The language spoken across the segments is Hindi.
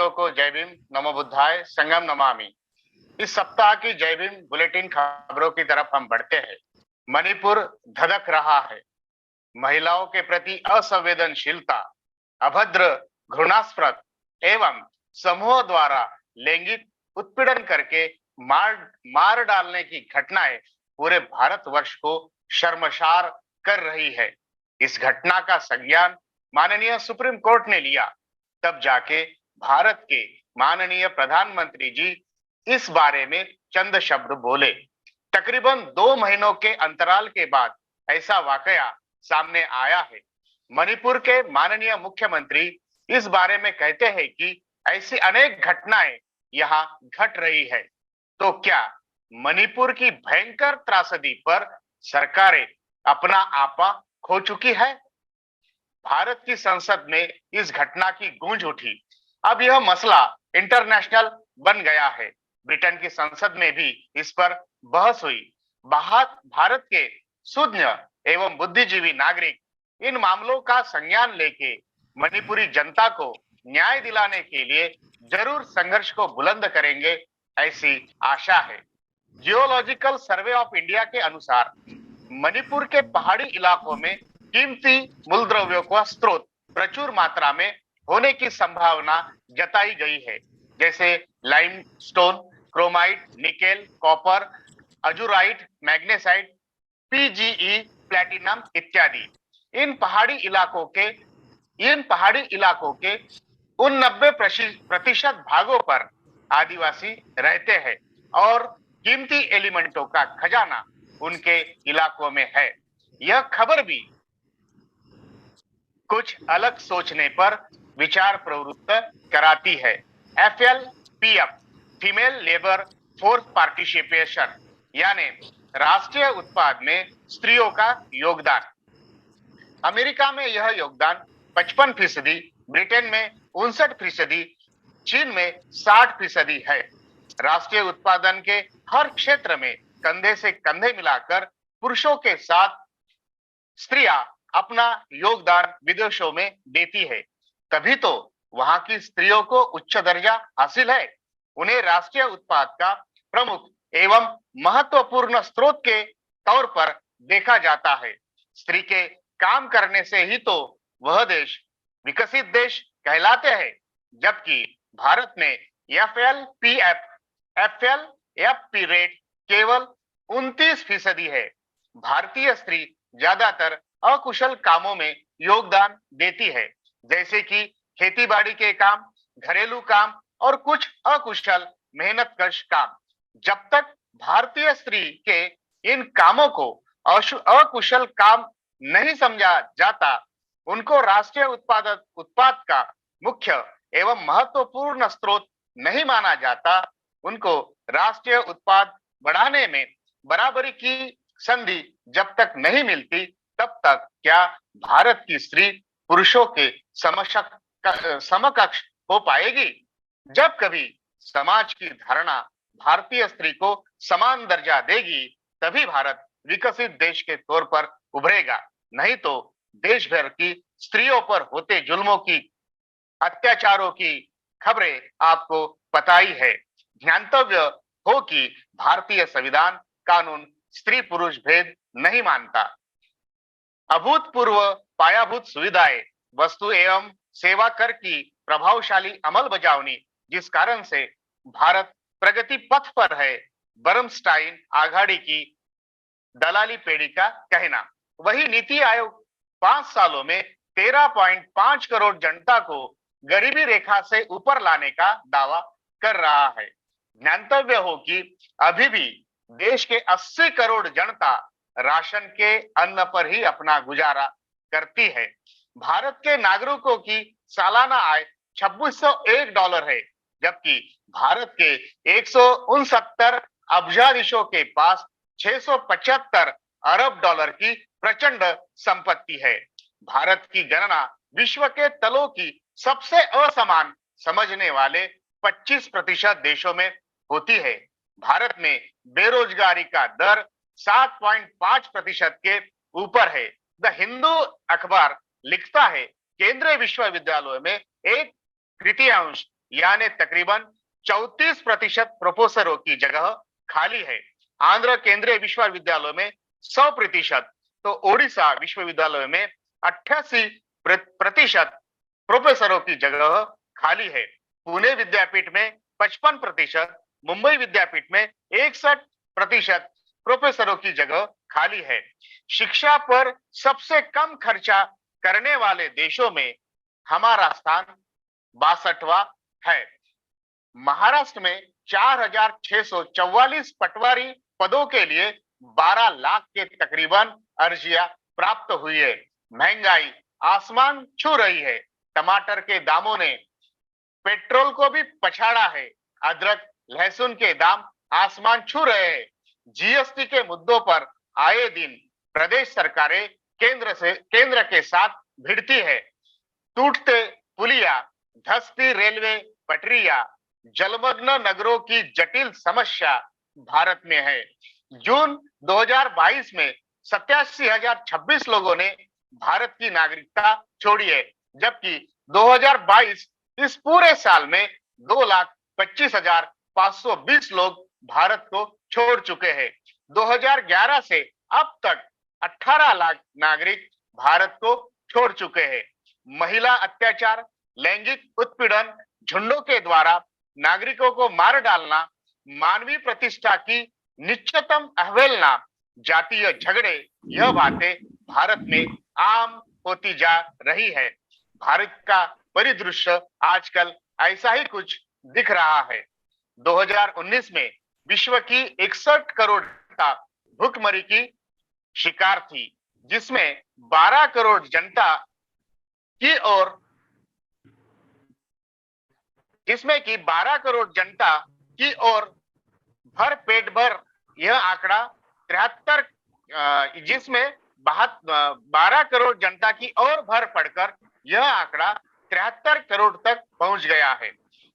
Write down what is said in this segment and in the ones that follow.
दोस्तों को जय भीम, नमो बुद्धाय, संगम नमामि। इस सप्ताह की जय भीम बुलेटिन खबरों की तरफ हम बढ़ते हैं। मणिपुर धधक रहा है। महिलाओं के प्रति असंवेदनशीलता, अभद्र, घृणास्पद एवं समूह द्वारा लैंगिक उत्पीड़न करके मार मार डालने की घटनाएं पूरे भारतवर्ष को शर्मसार कर रही है। इस घटना का संज्ञान माननीय सुप्रीम कोर्ट ने लिया, तब जाके भारत के माननीय प्रधानमंत्री जी इस बारे में चंद शब्द बोले। तकरीबन 2 महीनों के अंतराल के बाद ऐसा वाकया सामने आया है। मणिपुर के माननीय मुख्यमंत्री इस बारे में कहते हैं कि ऐसी अनेक घटनाएं यहाँ घट रही है। तो क्या मणिपुर की भयंकर त्रासदी पर सरकारें अपना आपा खो चुकी है? भारत की संसद में इस घटना की गूंज उठी। अब यह मसला इंटरनेशनल बन गया है। ब्रिटेन की संसद में भी इस पर बहस हुई। भारत के सुज्ञ एवं बुद्धिजीवी नागरिक इन मामलों का संज्ञान लेके मणिपुरी जनता को न्याय दिलाने के लिए जरूर संघर्ष को बुलंद करेंगे, ऐसी आशा है। जियोलॉजिकल सर्वे ऑफ इंडिया के अनुसार मणिपुर के पहाड़ी इलाकों में कीमती मूलद्रव्यों का स्रोत प्रचुर मात्रा में होने की संभावना जताई गई है, जैसे limestone, chromite, nickel, copper, azurite, magnesite, PGE, platinum इत्यादि। इन पहाड़ी इलाकों के उन 90% भागों पर आदिवासी रहते हैं और कीमती एलिमेंटों का खजाना उनके इलाकों में है। यह खबर भी कुछ अलग सोचने पर विचार प्रवृत्त कराती है। FLPF, female labour force participation, यानी राष्ट्रीय उत्पाद में स्त्रियों का योगदान। अमेरिका में यह योगदान 55%, ब्रिटेन में 59%, चीन में 60% है। राष्ट्रीय उत्पादन के हर क्षेत्र में कंधे से कंधे मिलाकर पुरुषों के साथ स्त्रियां अपना योगदान विदेशों में देती है। तभी तो वहां की स्त्रियों को उच्च दर्जा हासिल है। उन्हें राष्ट्रीय उत्पाद का प्रमुख एवं महत्वपूर्ण स्रोत के तौर पर देखा जाता है। स्त्री के काम करने से ही तो वह देश विकसित देश कहलाते हैं। जबकि भारत में FLPF रेट केवल 29% है। भारतीय स्त्री ज्यादातर अकुशल कामों में योगदान देती है, जैसे कि खेतीबाड़ी के काम, घरेलू काम और कुछ अकुशल मेहनतकश काम। जब तक भारतीय स्त्री के इन कामों को अकुशल काम नहीं समझा जाता, उनको राष्ट्रीय उत्पाद का मुख्य एवं महत्वपूर्ण स्रोत नहीं माना जाता, उनको राष्ट्रीय उत्पाद बढ़ाने में बराबरी की संधि जब तक नहीं मिलती, तब तक क्या भारत की स्त्री पुरुषों के समकक्ष हो पाएगी? जब कभी समाज की धारणा भारतीय स्त्री को समान दर्जा देगी, तभी भारत विकसित देश के तौर पर उभरेगा। नहीं तो देश भर की स्त्रियों पर होते जुल्मों की, अत्याचारों की खबरें आपको पता ही है। ध्यातव्य हो कि भारतीय संविधान कानून स्त्री पुरुष भेद नहीं मानता। अभूतपूर्व पायाभूत सुविधाएं, वस्तु एवं सेवा कर की प्रभावशाली अमल बजावनी, जिस कारण से भारत प्रगति पथ पर है, बर्नस्टाइन आघाड़ी की दलाली पेड़ी का कहना। वही नीति आयोग 5 सालों में 13.5 करोड़ जनता को गरीबी रेखा से ऊपर लाने का दावा कर रहा है। ध्यातव्य हो कि अभी भी देश के 80 करोड़ जनता राशन के अन्न पर ही अपना गुजारा करती है। भारत के नागरिकों की सालाना आय $2601 है, जबकि भारत के 169 अब्जाधीशों के पास $675 अरब की प्रचंड संपत्ति है। भारत की गणना विश्व के तलों की सबसे असमान समझने वाले 25% देशों में होती है। भारत में बेरोजगारी का दर 7.5% के ऊपर है। द हिंदू अखबार लिखता है, केंद्रीय विश्वविद्यालयों में 1/3 यानी तकरीबन 34% प्रोफेसरों की जगह खाली है। आंध्र केंद्रीय विश्वविद्यालय में 100%, तो ओडिशा विश्वविद्यालय में 88% प्रोफेसरों की जगह खाली है। पुणे विद्यापीठ में 55%, मुंबई विद्यापीठ में 61% प्रोफेसरों की जगह खाली है। शिक्षा पर सबसे कम खर्चा करने वाले देशों में हमारा स्थान 62वां है। महाराष्ट्र में 4,644 पटवारी पदों के लिए 12 लाख के तकरीबन अर्जियां प्राप्त हुई है। महंगाई आसमान छू रही है। टमाटर के दामों ने पेट्रोल को भी पछाड़ा है। अदरक लहसुन के दाम आसमान छू रहे हैं। जीएसटी के मुद्दों पर आए दिन प्रदेश सरकारें केंद्र के साथ भिड़ती है। टूटते पुलिया, धंसती रेलवे पटरियां, जलमग्न नगरों की जटिल समस्या भारत में है। जून 2022 में 87,026 लोगों ने भारत की नागरिकता छोड़ी है, जबकि 2022 इस पूरे साल में 2,25,520 लोग भारत को छोड़ चुके हैं। 2011 से अब तक 18 लाख नागरिक भारत को छोड़ चुके हैं। महिला अत्याचार, लैंगिक उत्पीड़न, झुंडों के द्वारा नागरिकों को मार डालना, मानवीय प्रतिष्ठा की निश्चितम अवहेलना, जातीय झगड़े, यह बातें भारत में आम होती जा रही है। भारत का परिदृश्य आजकल ऐसा ही कुछ दिख रहा है। 2019 में विश्व की 61 करोड़ जनता भूखमरी की शिकार थी, जिसमें 12 करोड़ जनता की ओर जिसमें कि 12 करोड़ जनता की ओर भर पेट भर यह आंकड़ा 73 जिसमें 12 करोड़ जनता की ओर भर पड़कर यह आंकड़ा 73 करोड़ तक पहुंच गया है।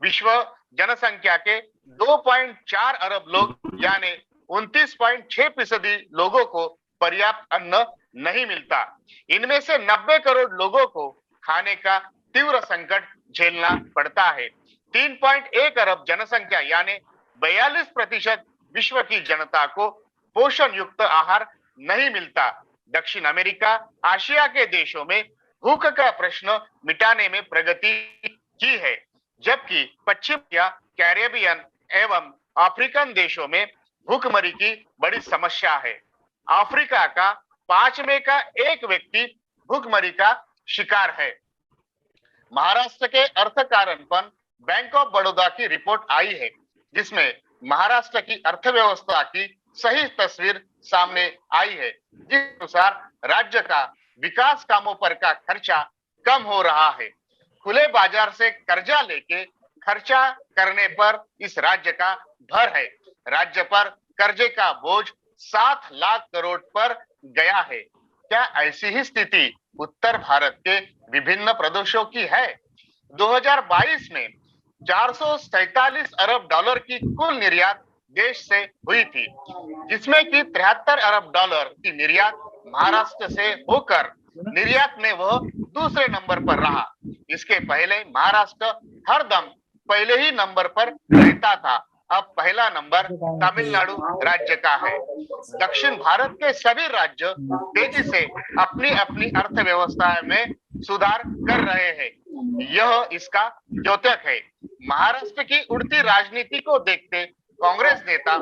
विश्व जनसंख्या के 2.4 अरब लोग यानी 29.6% लोगों को पर्याप्त अन्न नहीं मिलता। इनमें से 90 करोड़ लोगों को खाने का तीव्र संकट झेलना पड़ता है। 3.1 अरब जनसंख्या यानी 42% विश्व की जनता को पोषण युक्त आहार नहीं मिलता। दक्षिण अमेरिका, आशिया के देशों में भूख का प्रश्न मिटाने में प्रगति की है, जबकि पश्चिम या कैरेबियन एवं अफ्रीकन देशों में भूखमरी की बड़ी समस्या है। अफ्रीका का 5 में का 1 व्यक्ति भूखमरी का शिकार है। महाराष्ट्र के अर्थ कार्यपन बैंक ऑफ बड़ौदा की रिपोर्ट आई है, जिसमें महाराष्ट्र की अर्थव्यवस्था की सही तस्वीर सामने आई है, जिस अनुसार राज्य का विकास कामों पर का खर्चा कम हो रहा है। खुले बाजार से कर्जा लेके खर्चा करने पर इस राज्य का भर है। राज्य पर कर्जे का बोझ 7 लाख करोड़ पर गया है। क्या ऐसी ही स्थिति उत्तर भारत के विभिन्न प्रदेशों की है? 2022 में 447 अरब डॉलर की कुल निर्यात देश से हुई थी, जिसमें कि 73 अरब डॉलर की निर्यात महाराष्ट्र से होकर निर्यात में वह दूसरे नंबर पर रहा। इसके पहले महाराष्ट्र हरदम पहले ही नंबर पर रहता था। अब पहला नंबर तमिलनाडु राज्य का है। दक्षिण भारत के सभी राज्य तेजी से अपनी अपनी अर्थव्यवस्था में सुधार कर रहे हैं। यह इसका द्योतक है। महाराष्ट्र की उड़ती राजनीति को देखते कांग्रेस नेता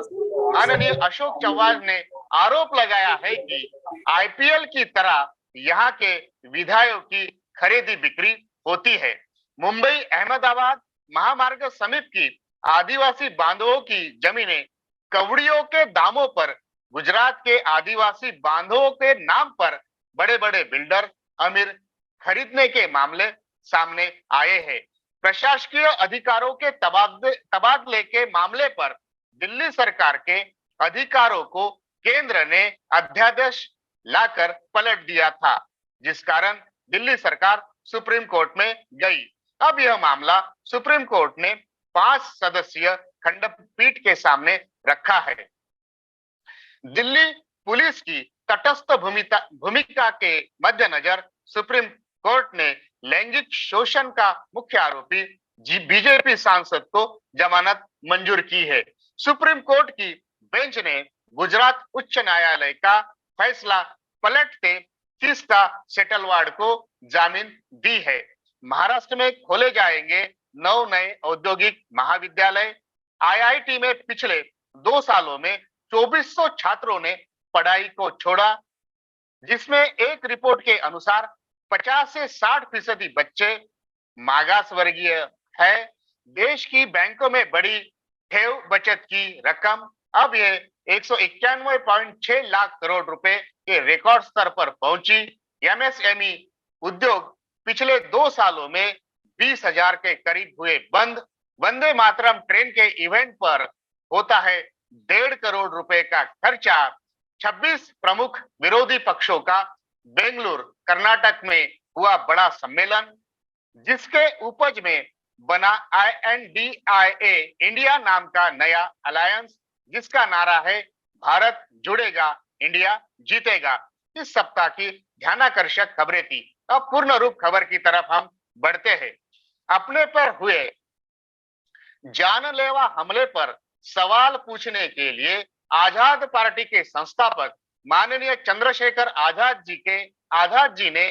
माननीय अशोक चव्हाण ने आरोप लगाया है कि आईपीएल की तरह यहाँ के विधायकों की खरीदी बिक्री होती है। मुंबई अहमदाबाद महामार्ग समिति की आदिवासी बांधवों की जमीनें कवड़ियों के दामों पर गुजरात के आदिवासी बांधवों के नाम पर बड़े बड़े बिल्डर अमीर खरीदने के मामले सामने आए हैं। प्रशासकीय अधिकारों के तबादले के मामले पर दिल्ली सरकार के अधिकारों को केंद्र ने अध्यादेश लाकर पलट दिया था, जिस कारण दिल्ली सरकार सुप्रीम कोर्ट में गई। अब यह मामला सुप्रीम कोर्ट ने 5 सदस्यीय खंडपीठ के सामने रखा है। दिल्ली पुलिस की तटस्थ भूमिका के मद्देनजर सुप्रीम कोर्ट ने लैंगिक शोषण का मुख्य आरोपी बीजेपी सांसद को जमानत मंजूर की है। सुप्रीम कोर्ट की बेंच ने गुजरात उच्च न्यायालय का फैसला पलटते तीस्ता सेटलवाड को जामीन दी है। महाराष्ट्र में खोले जाएंगे 9 नए औद्योगिक महाविद्यालय। आईआईटी में पिछले 2 सालों में 2400 छात्रों ने पढ़ाई को छोड़ा, जिसमें एक रिपोर्ट के अनुसार 50 से 60% बच्चे मागास वर्गीय है। देश की बैंकों में बड़ी ठेव बचत की रकम अब ये 191.6 लाख करोड़ रुपए के रिकॉर्ड स्तर पर पहुंची। एमएसएमई उद्योग पिछले 2 सालों में 20,000 के करीब हुए बंद। वंदे मातरम ट्रेन के इवेंट पर होता है 1.5 करोड़ रुपए का खर्चा। 26 प्रमुख विरोधी पक्षों का बेंगलुरु कर्नाटक में हुआ बड़ा सम्मेलन, जिसके उपज में बना INDIA इंडिया नाम का नया अलायंस, जिसका नारा है भारत जुड़ेगा, इंडिया जीतेगा। इस सप्ताह की ध्यानाकर्षक खबरें थी। अब पूर्ण रूप खबर की तरफ हम बढ़ते हैं। अपने पर हुए जानलेवा हमले पर सवाल पूछने के लिए आजाद पार्टी के संस्थापक माननीय चंद्रशेखर आजाद जी ने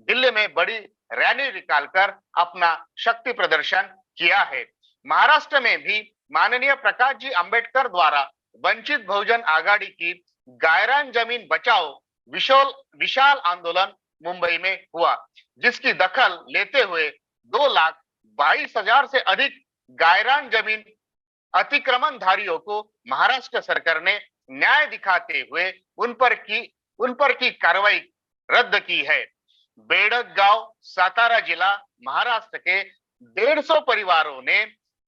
दिल्ली में बड़ी रैली निकालकर अपना शक्ति प्रदर्शन किया है। महाराष्ट्र में भी माननीय प्रकाश जी अंबेडकर द्वारा वंचित बहुजन आघाड़ी की गायरान जमीन बचाओ विशाल आंदोलन मुंबई में हुआ, जिसकी दखल लेते हुए 2,22,000 से अधिक गायरान जमीन अतिक्रमणधारियों को महाराष्ट्र सरकार ने न्याय दिखाते हुए उन पर की कार्रवाई रद्द की है। बेड़क गांव, सातारा जिला, महाराष्ट्र के 150 परिवारों ने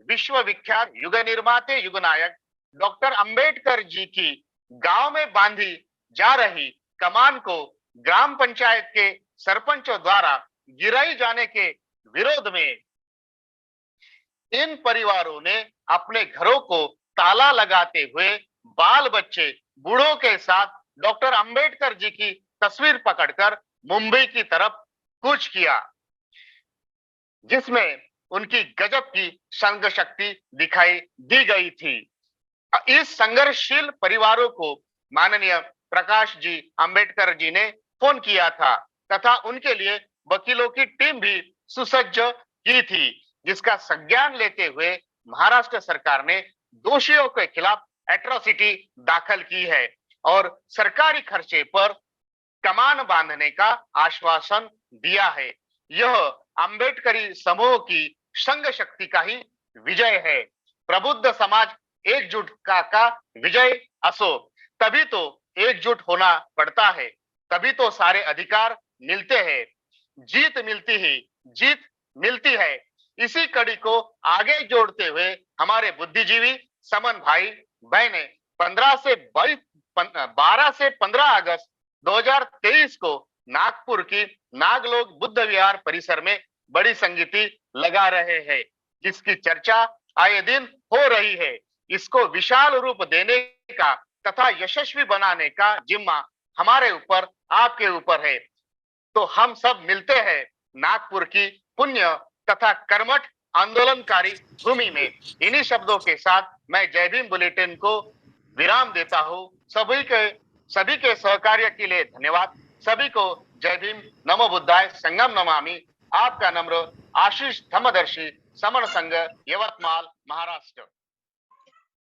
विश्व विख्यात युग निर्माते युग नायक डॉक्टर अंबेडकर जी की गांव में बांधी जा रही कमान को ग्राम पंचायत के सरपंचों द्वारा गिराई जाने के विरोध में इन परिवारों ने अपने घरों को ताला लगाते हुए बाल बच्चे बूढ़ों के साथ डॉक्टर अंबेडकर जी की तस्वीर पकड़कर मुंबई की तरफ कूच किया, जिसमें उनकी गजब की संघ शक्ति दिखाई दी गई थी। इस संघर्षशील परिवारों को माननीय प्रकाश जी अंबेडकर जी ने फोन किया था तथा उनके लिए वकीलों की टीम भी सुसज्ज की थी, जिसका संज्ञान लेते हुए महाराष्ट्र सरकार ने दोषियों के खिलाफ एट्रोसिटी दाखिल की है और सरकारी खर्चे पर कमान बांधने का आश्वासन दिया है। यह अंबेडकरी समूह की संघ शक्ति का ही विजय है। प्रबुद्ध समाज एकजुट का विजय असो। तभी तो एकजुट होना पड़ता है, तभी तो सारे अधिकार मिलते हैं। जीत मिलती है। इसी कड़ी को आगे जोड़ते हुए हमारे बुद्धिजीवी समन भाई बहने 12 से 15 अगस्त 2023 को नागपुर की नागलोक बुद्ध विहार परिसर में बड़ी संगीति लगा रहे हैं, जिसकी चर्चा आए दिन हो रही है। इसको विशाल रूप देने का तथा यशस्वी बनाने का जिम्मा हमारे ऊपर, आपके ऊपर है। तो हम सब मिलते हैं नागपुर की पुण्य तथा कर्मठ आंदोलनकारी भूमि में। इन्हीं शब्दों के साथ मैं जय भीम बुलेटिन को विराम देता हूं। सभी के सहकार्य के लिए धन्यवाद। सभी को जय भीम, नमो बुद्धाय, संगम नमामि। आपका नम्र आशीष धम्मदर्शी, समण संघ, यवतमाल, महाराष्ट्र।